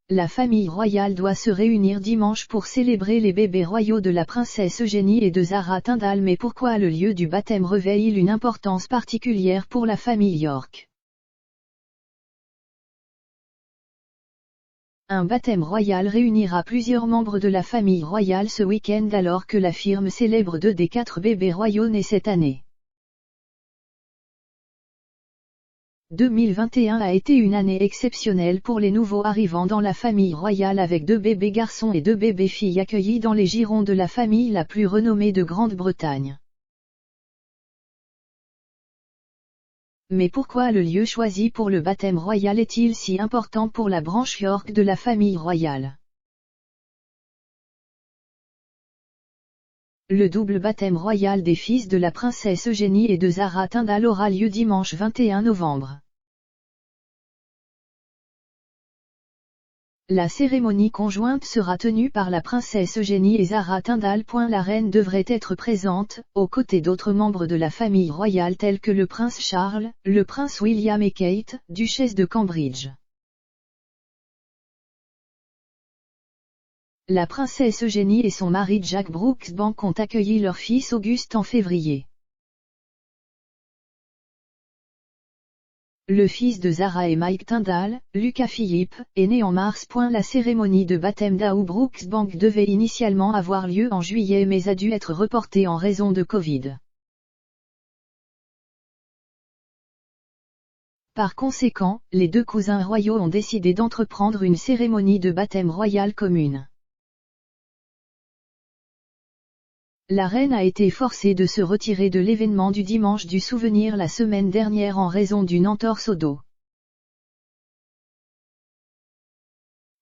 La famille royale doit se réunir dimanche pour célébrer les bébés royaux de la princesse Eugénie et de Zara Tindall. Mais pourquoi le lieu du baptême revêt-il une importance particulière pour la famille York? Un baptême royal réunira plusieurs membres de la famille royale ce week-end alors que la firme célèbre 2 des 4 bébés royaux nés cette année. 2021 a été une année exceptionnelle pour les nouveaux arrivants dans la famille royale avec 2 bébés garçons et 2 bébés filles accueillis dans les girons de la famille la plus renommée de Grande-Bretagne. Mais pourquoi le lieu choisi pour le baptême royal est-il si important pour la branche York de la famille royale? Le double baptême royal des fils de la princesse Eugénie et de Zara Tindall aura lieu dimanche 21 novembre. La cérémonie conjointe sera tenue par la princesse Eugénie et Zara Tindall. La reine devrait être présente, aux côtés d'autres membres de la famille royale tels que le prince Charles, le prince William et Kate, duchesse de Cambridge. La princesse Eugénie et son mari Jack Brooksbank ont accueilli leur fils Auguste en février. Le fils de Zara et Mike Tindall, Lucas Philippe, est né en mars. La cérémonie de baptême d'Au Brooksbank devait initialement avoir lieu en juillet mais a dû être reportée en raison de Covid. Par conséquent, les 2 cousins royaux ont décidé d'entreprendre une cérémonie de baptême royal commune. La reine a été forcée de se retirer de l'événement du dimanche du souvenir la semaine dernière en raison d'une entorse au dos.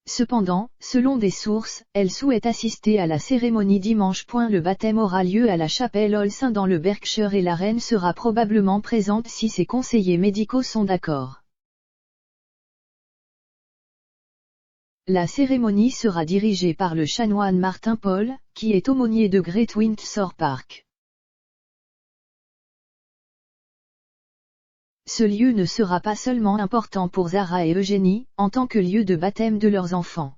Cependant, selon des sources, elle souhaite assister à la cérémonie dimanche. Le baptême aura lieu à la chapelle All Saints dans le Berkshire et la reine sera probablement présente si ses conseillers médicaux sont d'accord. La cérémonie sera dirigée par le chanoine Martin Paul, qui est aumônier de Great Windsor Park. Ce lieu ne sera pas seulement important pour Zara et Eugénie, en tant que lieu de baptême de leurs enfants.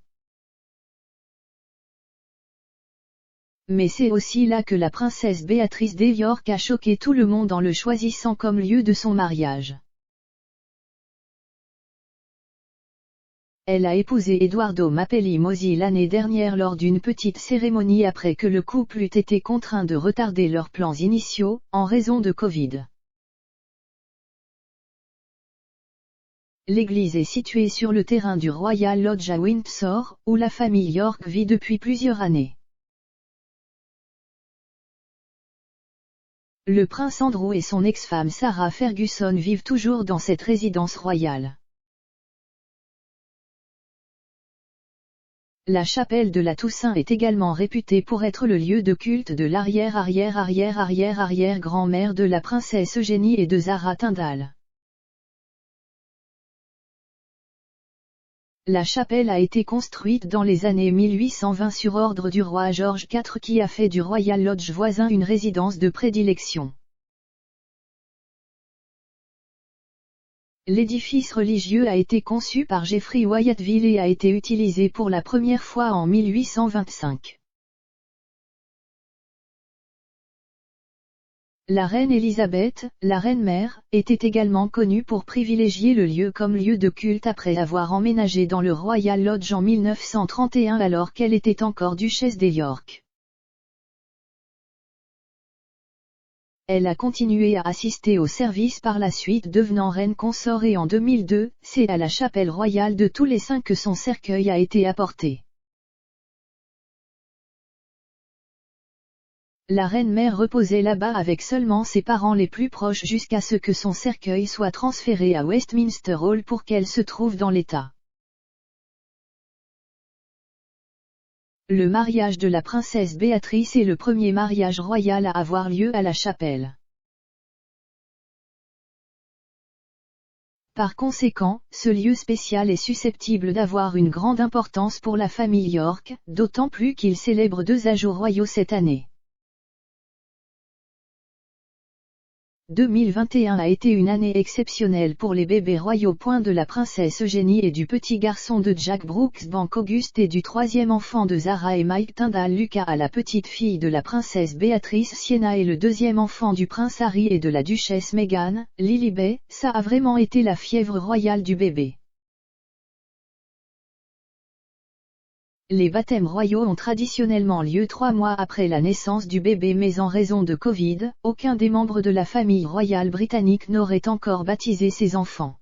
Mais c'est aussi là que la princesse Béatrice de York a choqué tout le monde en le choisissant comme lieu de son mariage. Elle a épousé Eduardo Mappelli Mossi l'année dernière lors d'une petite cérémonie après que le couple eût été contraint de retarder leurs plans initiaux, en raison de Covid. L'église est située sur le terrain du Royal Lodge à Windsor, où la famille York vit depuis plusieurs années. Le prince Andrew et son ex-femme Sarah Ferguson vivent toujours dans cette résidence royale. La chapelle de la Toussaint est également réputée pour être le lieu de culte de l'arrière-arrière-arrière-arrière-arrière-grand-mère de la princesse Eugénie et de Zara Tindall. La chapelle a été construite dans les années 1820 sur ordre du roi George IV qui a fait du Royal Lodge voisin une résidence de prédilection. L'édifice religieux a été conçu par Geoffrey Wyatville et a été utilisé pour la première fois en 1825. La reine Elisabeth, la reine-mère, était également connue pour privilégier le lieu comme lieu de culte après avoir emménagé dans le Royal Lodge en 1931 alors qu'elle était encore duchesse de York. Elle a continué à assister au service par la suite devenant reine consort et en 2002, c'est à la chapelle royale de tous les saints que son cercueil a été apporté. La reine-mère reposait là-bas avec seulement ses parents les plus proches jusqu'à ce que son cercueil soit transféré à Westminster Hall pour qu'elle se trouve dans l'état. Le mariage de la princesse Béatrice est le premier mariage royal à avoir lieu à la chapelle. Par conséquent, ce lieu spécial est susceptible d'avoir une grande importance pour la famille York, d'autant plus qu'il célèbre 2 ajouts royaux cette année. 2021 a été une année exceptionnelle pour les bébés royaux. De la princesse Eugénie et du petit garçon de Jack Brooksbank Auguste et du troisième enfant de Zara et Mike Tyndall Lucas à la petite fille de la princesse Béatrice Sienna et le deuxième enfant du prince Harry et de la duchesse Meghan, Lilibet, ça a vraiment été la fièvre royale du bébé. Les baptêmes royaux ont traditionnellement lieu 3 mois après la naissance du bébé, mais en raison de Covid, aucun des membres de la famille royale britannique n'aurait encore baptisé ses enfants.